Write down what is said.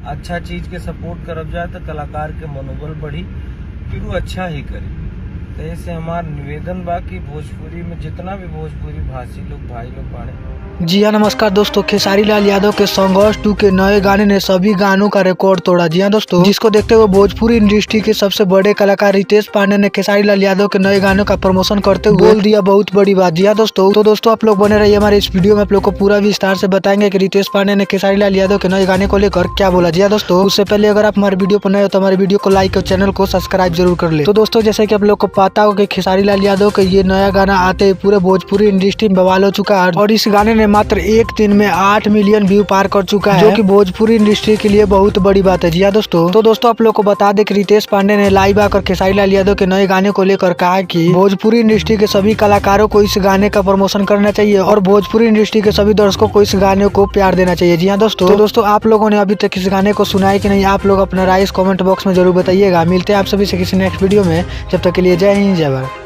अच्छा चीज के सपोर्ट करब जाए तो कलाकार के मनोबल बढ़ी कि वो अच्छा ही करे। तो ऐसे हमार निवेदन बा कि भोजपुरी में जितना भी भोजपुरी भाषी लोग भाई लोग बाड़े। जी हाँ नमस्कार दोस्तों, खेसारी लाल यादव के संघर्ष 2 के नए गाने ने सभी गानों का रिकॉर्ड तोड़ा। जी हाँ दोस्तों, जिसको देखते हुए भोजपुरी इंडस्ट्री के सबसे बड़े कलाकार रितेश पांडे ने खेसारी लाल यादव के नए गानों का प्रमोशन करते हुए बोल दिया बहुत बड़ी बात। जी हाँ दोस्तों, तो दोस्तों आप लोग बने रहिए हमारे इस वीडियो में। आप लोग को पूरा विस्तार से बताएंगे कि रितेश पांडे ने खेसारी लाल यादव के नए गाने को लेकर क्या बोला। जी हाँ दोस्तों, उससे पहले अगर आप हमारे वीडियो पर नए हो तो हमारे वीडियो को लाइक और चैनल को सब्सक्राइब जरूर कर ले। तो दोस्तों जैसे कि आप लोग को पता हो कि खेसारी लाल यादव का ये नया गाना आते ही पूरे भोजपुरी इंडस्ट्री में बवाल हो चुका है और इस गाने ने मात्र एक दिन में 8 मिलियन व्यू पार कर चुका है, जो कि भोजपुरी इंडस्ट्री के लिए बहुत बड़ी बात है। जी हाँ दोस्तों, तो दोस्तों आप लोग को बता दें कि रितेश पांडे ने लाइव आकर खेसारी लाल यादव के नए गाने को लेकर कहा कि भोजपुरी इंडस्ट्री के सभी कलाकारों को इस गाने का प्रमोशन करना चाहिए और भोजपुरी इंडस्ट्री के सभी दर्शकों को इस गाने को प्यार देना चाहिए। जी हाँ दोस्तों, तो दोस्तों आप लोगों ने अभी तक इस गाने को सुना है कि नहीं, आप लोग अपना राय इस कमेंट बॉक्स में जरूर बताइएगा। मिलते हैं आप सभी से किसी नेक्स्ट वीडियो में, जब तक के लिए जय हिंद जय भारत।